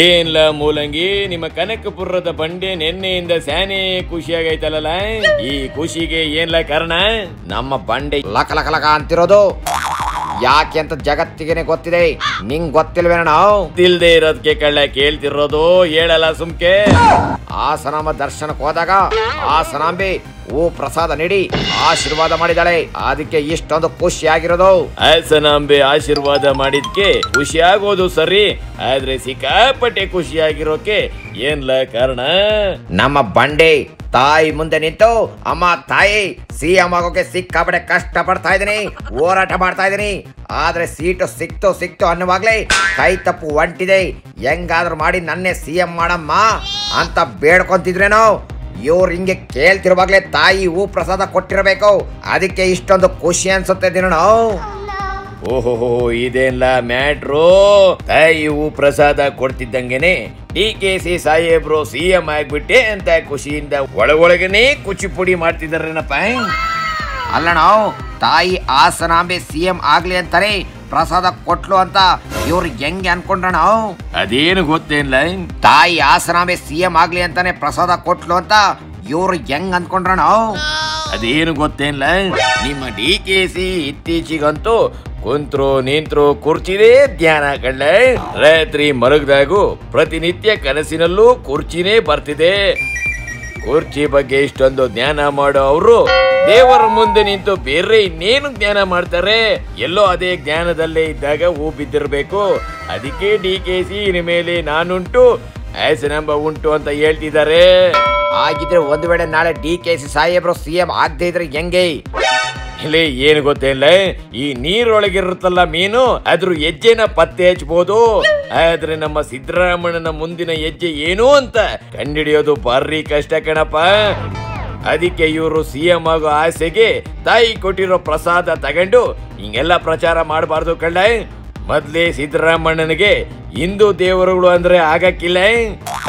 ಏನ್ಲ ಮೂಲಂಗಿ, ನಿಮ್ಮ ಕನಕಪುರದ ಬಂಡೆ ನಿನ್ನೆಯಿಂದ ಸ್ಯಾನೆ ಖುಷಿಯಾಗೈತಲ್ಲ. ಈ ಖುಷಿಗೆ ಏನ್ಲ ಕಾರಣ? ನಮ್ಮ ಬಂಡೆ ಲಕ ಲಕ ಲಕ ಅಂತಿರೋದು ಯಾಕೆ ಅಂತ ಜಗತ್ತಿಗೆ ಗೊತ್ತಿದೆ, ನಿಂಗ್ ಗೊತ್ತಿಲ್ವೇನ? ನಾವು ತಿಲ್ದೆ ಇರೋದಕ್ಕೆ ಕಳ್ಳ ಕೇಳ್ತಿರೋದು, ಹೇಳಲ್ಲ ಸುಮ್ಕೆ. ಹಾಸನಾಂಬ ದರ್ಶನಕ್ಕೆ ಹೋದಾಗ ಹಾಸನಾಂಬೆ ಪ್ರಸಾದ ನೀಡಿ ಆಶೀರ್ವಾದ ಮಾಡಿದಾಳೆ, ಅದಕ್ಕೆ ಇಷ್ಟೊಂದು ಖುಷಿಯಾಗಿರೋದು. ಹಾಸನಾಂಬೆ ಆಶೀರ್ವಾದ ಮಾಡಿದ್ಕೆ ಖುಷಿ ಆಗೋದು ಸರಿ, ಆದ್ರೆ ಸಿಕ್ಕಾಪಟ್ಟೆ ಖುಷಿಯಾಗಿರೋಕೆ ಏನ್ಲ ಕಾರಣ? ನಮ್ಮ ಬಂಡೆ ತಾಯಿ ಮುಂದೆ ನಿಂತು, ಅಮ್ಮ ತಾಯಿ ಸಿಎಂ ಆಗೋಕೆ ಸಿಕ್ಕಾಪಟ್ಟೆ ಕಷ್ಟ ಪಡ್ತಾ ಇದೀನಿ, ಹೋರಾಟ ಮಾಡ್ತಾ ಇದೀನಿ, ಆದ್ರೆ ಸೀಟು ಸಿಕ್ತು ಅನ್ನುವಾಗ್ಲೇ ಕೈ ತಪ್ಪು ಹೊಂಟಿದೆ, ಹೆಂಗಾದ್ರೂ ಮಾಡಿ ನನ್ನೇ ಸಿಎಂ ಮಾಡಮ್ಮ ಅಂತ ಬೇಡ್ಕೊಂತಿದ್ರೇನೋ. ಇವ್ರು ಹಿಂಗೆ ಕೇಳ್ತಿರುವಾಗ್ಲೇ ತಾಯಿ ಪ್ರಸಾದ ಕೊಟ್ಟಿರಬೇಕು, ಅದಕ್ಕೆ ಇಷ್ಟೊಂದು ಖುಷಿ ಅನ್ಸುತ್ತೆ ದಿನ. ಓಹೋ, ಇದೇನ್ಲ ಮ್ಯಾಟ್ರು? ತಾಯಿ ಪ್ರಸಾದ ಕೊಡ್ತಿದ್ದಂಗೆನೆ DKC ಸಾಹೇಬ್ರು ಸಿಎಂ ಆಗ್ಬಿಟ್ಟೆ ಅಂತ ಖುಷಿಯಿಂದ ಒಳಗೊಳಗನೆ ಕುಚಿ ಪುಡಿ ಮಾಡ್ತಿದಾರೇನಪ್ಪ. ಅಲ್ಲ, ನಾವು ತಾಯಿ ಹಾಸನಾಂಬೆ ಸಿಎಂ ಆಗ್ಲಿ ಅಂತಾರೆ ಪ್ರಸಾದ ಕೊಟ್ಲು ಅಂತ ಇವ್ರು ಹೆಂಗೆ ಅನ್ಕೊಂಡ್ರ? ನಾವು ಅದೇನು ಗೊತ್ತೇನ್ಲ, ತಾಯಿ ಹಾಸನಾಂಬೆ ಸಿಎಂ ಆಗ್ಲಿ ಅಂತಾನೆ ಪ್ರಸಾದ ಕೊಟ್ಲು ಅಂತ ಇವ್ರು ಹೆಂಗ್ ಅನ್ಕೊಂಡ್ರ? ನಾವು ಅದೇನು ಗೊತ್ತೇನ್ಲ, ನಿಮ್ಮ DKC ಇತ್ತೀಚಿಗಂತೂ ಕುಂತ್ರು ನಿಂತ್ರು ಕುರ್ಚಿನೇ ಧ್ಯಾನ ಕಳ್ಳ. ರಾತ್ರಿ ಮಲಗ್ದಾಗೂ ಪ್ರತಿನಿತ್ಯ ಕನಸಿನಲ್ಲೂ ಕುರ್ಚಿನೇ ಬರ್ತಿದೆ. ಕುರ್ಚಿ ಬಗ್ಗೆ ಇಷ್ಟೊಂದು ಧ್ಯಾನ ಮಾಡೋ ಅವರು ದೇವರ ಮುಂದೆ ನಿಂತು ಬೇರೆ ಇನ್ನೇನು ಧ್ಯಾನ ಮಾಡ್ತಾರೆ? ಎಲ್ಲೋ ಅದೇ ಜ್ಞಾನದಲ್ಲೇ ಇದ್ದಾಗ ಬಿದ್ದಿರ್ಬೇಕು. ಅದಕ್ಕೆ DKC ಮೇಲೆ ನಾನುಂಟು, ಹಾಸನಾಂಬ ಉಂಟು ಅಂತ ಹೇಳ್ತಿದ್ದಾರೆ. ಆಗಿದ್ರೆ ಒಂದು ವೇಳೆ ನಾಳೆ DKC ಸಾಹೇಬ್ರು ಸಿಎಂ ಆಗದೆ ಇದ್ರೆ ಹೆಂಗೆ? ಇಲ್ಲಿ ಏನು ಗೊತ್ತಿಲ್ಲ, ಈ ನೀರೊಳಗಿರುತ್ತಲ್ಲ ಮೀನು, ಅದ್ರ ಹೆಜ್ಜೆನ ಪತ್ತೆ ಹಚ್ಚಬಹುದು, ಆದ್ರೆ ನಮ್ಮ ಸಿದ್ದರಾಮಣ್ಣನ ಮುಂದಿನ ಹೆಜ್ಜೆ ಏನು ಅಂತ ಕಂಡಿಡಿಯೋದು ಭಾರಿ ಕಷ್ಟ ಕಣಪ್ಪ. ಅದಕ್ಕೆ ಇವರು ಸಿಎಂ ಆಗೋ ಆಸೆಗೆ ತಾಯಿ ಕೊಟ್ಟಿರೋ ಪ್ರಸಾದ ತಗೊಂಡು ಹಿಂಗೆಲ್ಲ ಪ್ರಚಾರ ಮಾಡಬಾರ್ದು ಕಳ್ಳ. ಮೊದ್ಲೇ ಸಿದ್ದರಾಮಣ್ಣನಿಗೆ ಹಿಂದೂ ದೇವರುಗಳು ಅಂದ್ರೆ ಆಗಕ್ಕಿಲ್ಲ,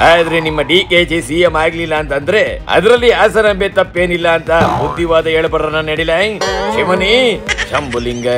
ಆದ್ರೆ ನಿಮ್ಮ DKC ಸಿಎಂ ಆಗ್ಲಿಲ್ಲ ಅಂತಂದ್ರೆ ಅದ್ರಲ್ಲಿ ಹಾಸನಾಂಬೆ ತಪ್ಪೇನಿಲ್ಲ ಅಂತ ಬುದ್ಧಿವಾದ ಹೇಳ್ಬಾರ ನಡಿಲ. ಶಿವನಿ ಶಂಭುಲಿಂಗ.